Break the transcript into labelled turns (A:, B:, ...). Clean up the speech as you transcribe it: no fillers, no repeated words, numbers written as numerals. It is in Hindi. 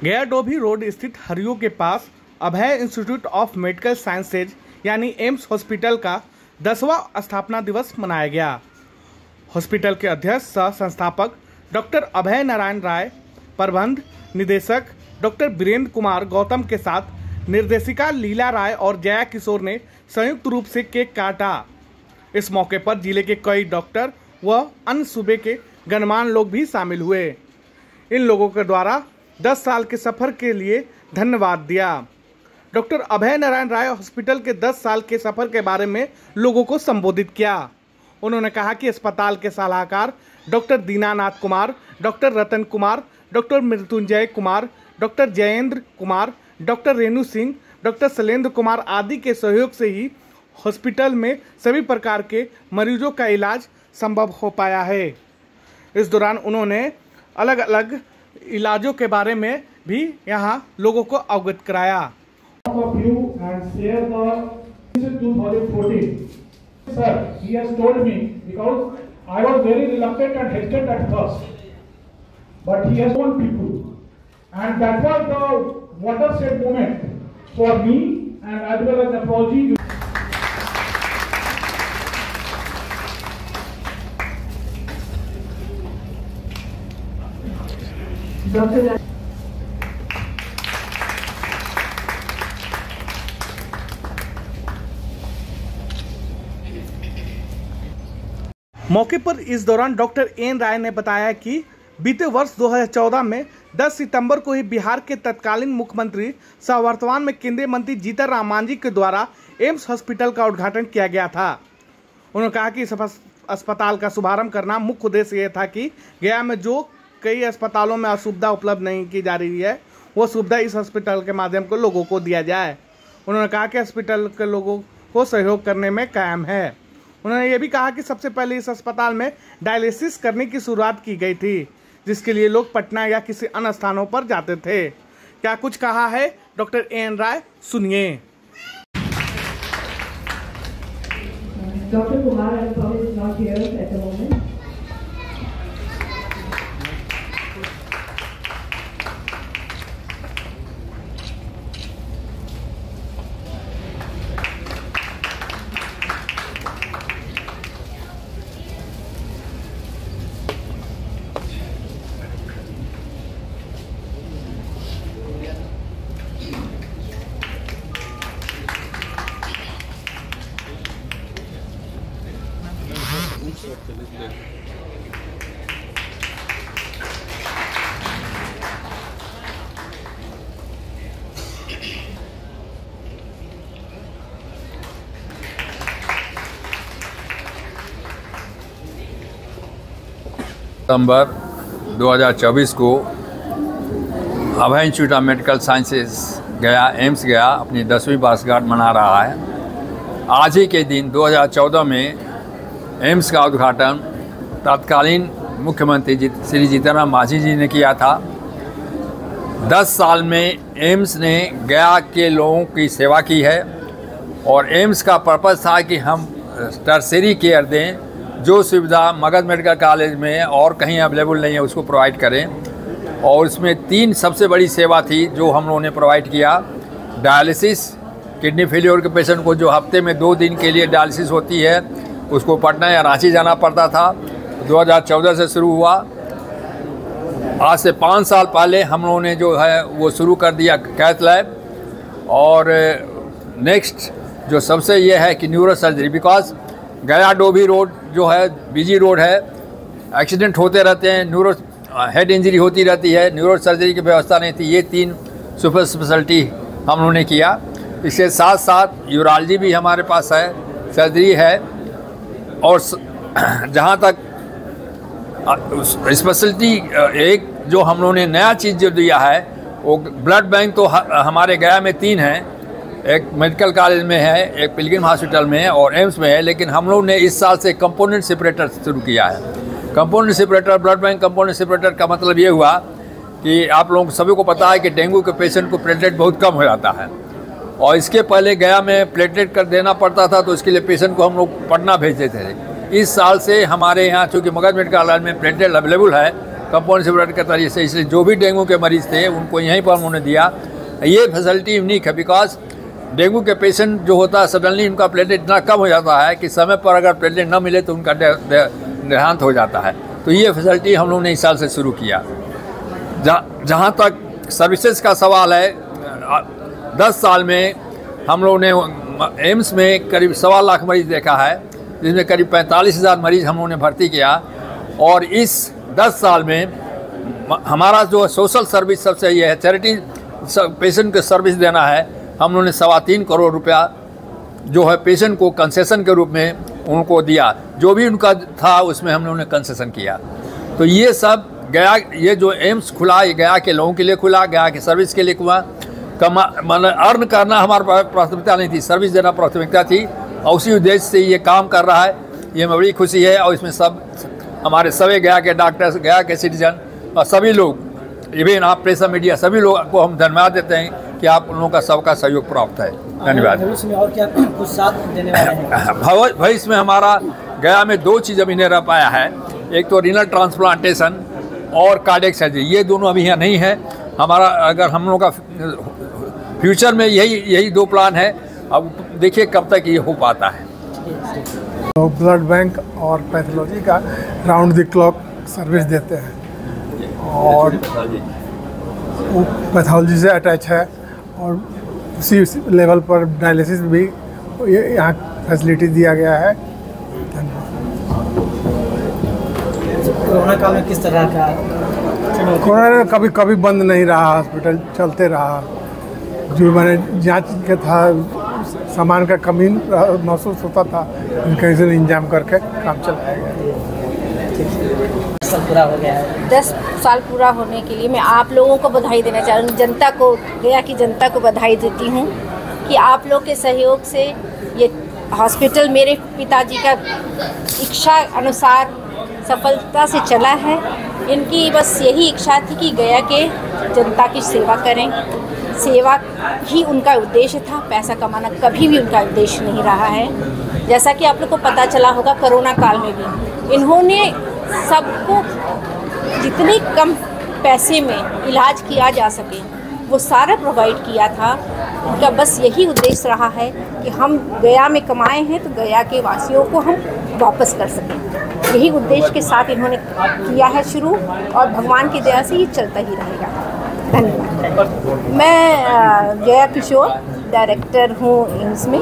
A: गया डोभी रोड स्थित हरियो के पास अभय इंस्टीट्यूट ऑफ मेडिकल साइंसेज यानी एम्स हॉस्पिटल का 10वां स्थापना दिवस मनाया गया। हॉस्पिटल के अध्यक्ष सह संस्थापक डॉक्टर अभय नारायण राय, प्रबंध निदेशक डॉक्टर वीरेंद्र कुमार गौतम के साथ निर्देशिका लीला राय और जया किशोर ने संयुक्त रूप से केक काटा। इस मौके पर जिले के कई डॉक्टर व अन्य सूबे के गणमान्य लोग भी शामिल हुए। इन लोगों के द्वारा 10 साल के सफर के लिए धन्यवाद दिया। डॉक्टर अभय नारायण राय हॉस्पिटल के 10 साल के सफर के बारे में लोगों को संबोधित किया। उन्होंने कहा कि अस्पताल के सलाहकार doctor Dinanath Kumar, doctor Ratan Kumar, doctor Mrityunjay Kumar, doctor Jayendra Kumar, doctor Renu Singh, doctor Shailendra Kumar आदि के सहयोग से ही हॉस्पिटल में सभी प्रकार के मरीजों का इलाज संभव हो पाया है। इस दौरान उन्होंने अलग अलग इलाजों के बारे में भी यहाँ लोगों को अवगत कराया।
B: Sir, he has told me because I was very reluctant and hesitant at first, but he has told people, and that was the watershed moment for me and as well as nephrology. Dr.
A: मौके पर इस दौरान डॉक्टर एन राय ने बताया कि बीते वर्ष 2014 में 10 सितंबर को ही बिहार के तत्कालीन मुख्यमंत्री सह वर्तमान में केंद्रीय मंत्री जीतन राम मांझी के द्वारा एम्स हॉस्पिटल का उद्घाटन किया गया था। उन्होंने कहा कि इस अस्पताल का शुभारंभ करना मुख्य उद्देश्य ये था कि गया में जो कई अस्पतालों में असुविधा उपलब्ध नहीं की जा रही है, वो सुविधा इस हॉस्पिटल के माध्यम से लोगों को दिया जाए। उन्होंने कहा कि हॉस्पिटल के लोगों को सहयोग करने में कायम है। उन्होंने ये भी कहा कि सबसे पहले इस अस्पताल में डायलिसिस करने की शुरुआत की गई थी, जिसके लिए लोग पटना या किसी अन्य स्थानों पर जाते थे। क्या कुछ कहा है डॉक्टर एन राय, सुनिए।
C: डॉक्टर कुमार
D: सितंबर 2024 को अभय इंस्टीट्यूट ऑफ मेडिकल साइंसेज गया एम्स गया अपनी 10वीं वर्षगांठ मना रहा है। आज ही के दिन 2014 में एम्स का उद्घाटन तत्कालीन मुख्यमंत्री श्री जीतन राम मांझी जी ने किया था। 10 साल में एम्स ने गया के लोगों की सेवा की है और एम्स का पर्पज़ था कि हम टर्शरी केयर दें, जो सुविधा मगध मेडिकल कॉलेज में और कहीं अवेलेबल नहीं है उसको प्रोवाइड करें। और इसमें 3 सबसे बड़ी सेवा थी जो हम लोगों ने प्रोवाइड किया। डायलिसिस, किडनी फेलियर के पेशेंट को जो हफ्ते में 2 दिन के लिए डायलिसिस होती है उसको पटना या रांची जाना पड़ता था, 2014 से शुरू हुआ। आज से 5 साल पहले हम लोगों ने जो है वो शुरू कर दिया कैथ लैब। और नेक्स्ट जो सबसे ये है कि न्यूरो सर्जरी, बिकॉज गया डोभी रोड जो है बिजी रोड है, एक्सीडेंट होते रहते हैं, न्यूरो हेड इंजरी होती रहती है, न्यूरो सर्जरी की व्यवस्था नहीं थी। ये 3 सुपर स्पेशलिटी हम लोगों ने किया। इसके साथ साथ यूरोलॉजी भी हमारे पास है, सर्जरी है। और जहाँ तक स्पेशलिटी एक जो हम लोगों ने नया चीज़ जो दिया है वो ब्लड बैंक तो हमारे गया में 3 हैं, एक मेडिकल कॉलेज में है, एक पिलग्रिम हॉस्पिटल में है और एम्स में है। लेकिन हम लोग ने इस साल से कंपोनेंट सेपरेटर शुरू किया है। Component separator, blood bank component separator का मतलब ये हुआ कि आप लोगों सभी को पता है कि डेंगू के पेशेंट को प्लेटलेट बहुत कम हो जाता है और इसके पहले गया में प्लेटलेट कर देना पड़ता था, तो इसके लिए पेशेंट को हम लोग पटना भेजते थे। इस साल से हमारे यहाँ चूँकि मगध मेडिकल कॉलेज में प्लेटलेट अवेलेबल है कंपाउंड बेड के तरीके से, इसलिए जो भी डेंगू के मरीज़ थे उनको यहीं पर उन्होंने दिया। ये फैसिलिटी यूनिक है, बिकॉज डेंगू के पेशेंट जो होता है सडनली उनका प्लेटलेट इतना कम हो जाता है कि समय पर अगर प्लेटलेट न मिले तो उनका देहांत हो जाता है। तो ये फैसिलिटी हम लोगों ने इस साल से शुरू किया। जहाँ तक सर्विसेज का सवाल है, 10 साल में हम लोगों ने एम्स में करीब 1.25 लाख मरीज़ देखा है, जिसमें करीब 45,000 मरीज़ हम लोगों ने भर्ती किया। और इस 10 साल में हमारा जो सोशल सर्विस सबसे ये है, चैरिटी पेशेंट को सर्विस देना है। हम लोगों ने 3.25 करोड़ रुपया जो है पेशेंट को कंसेशन के रूप में उनको दिया। जो भी उनका था उसमें हम लोगों ने कंसेशन किया। तो ये सब गया, ये जो एम्स खुला ये गया के लोगों के लिए खुला, गया के सर्विस के लिए खुला। मतलब अर्न करना हमारी प्राथमिकता नहीं थी, सर्विस देना प्राथमिकता थी, और उसी उद्देश्य से ये काम कर रहा है। ये में बड़ी खुशी है। और इसमें सब हमारे सभी गया के डॉक्टर्स, गया के सिटीजन और सभी लोग, इवन आप प्रेस मीडिया, सभी लोग को हम धन्यवाद देते हैं कि आप उन लोगों का सबका सहयोग प्राप्त है। धन्यवाद।
E: भविष्य में और क्या कुछ साथ देने वाले हैं?
D: भविष्य में हमारा गया में 2 चीज़ अभी नहीं रह पाया है, एक तो रीनल ट्रांसप्लांटेशन और कार्डियक सर्जरी। ये दोनों अभी यहाँ नहीं है हमारा। अगर हम लोगों का फ्यूचर में यही 2 प्लान है। अब देखिए कब तक ये हो पाता है।
F: तो ब्लड बैंक और पैथोलॉजी का राउंड द क्लॉक सर्विस देते हैं, और वो पैथोलॉजी से अटैच है, और उसी लेवल पर डायलिसिस भी यहाँ फैसिलिटी दिया गया है।
E: कोरोना काल में किस तरह का?
F: कोरोना कभी कभी बंद नहीं रहा, हॉस्पिटल चलते रहा। जो मैंने जांच के था, सामान का कमी महसूस होता था, कैसे इंतजाम करके काम चलाया गया।
E: 10 साल पूरा हो गया है।
G: 10 साल पूरा होने के लिए मैं आप लोगों को बधाई देना चाह रही हूँ, जनता को, गया की जनता को बधाई देती हूँ कि आप लोग के सहयोग से ये हॉस्पिटल मेरे पिताजी का इच्छा अनुसार सफलता से चला है। इनकी बस यही इच्छा थी कि गया के जनता की सेवा करें, सेवा ही उनका उद्देश्य था, पैसा कमाना कभी भी उनका उद्देश्य नहीं रहा है। जैसा कि आप लोग को पता चला होगा, कोरोना काल में भी इन्होंने सबको जितने कम पैसे में इलाज किया जा सके वो सारा प्रोवाइड किया था। उनका बस यही उद्देश्य रहा है कि हम गया में कमाए हैं तो गया के वासियों को हम वापस कर सकें। यही उद्देश्य के साथ इन्होंने किया है शुरू, और भगवान की दया से ये चलता ही रहेगा। धन्यवाद। मैं जया किशोर, डायरेक्टर हूँ एम्स में।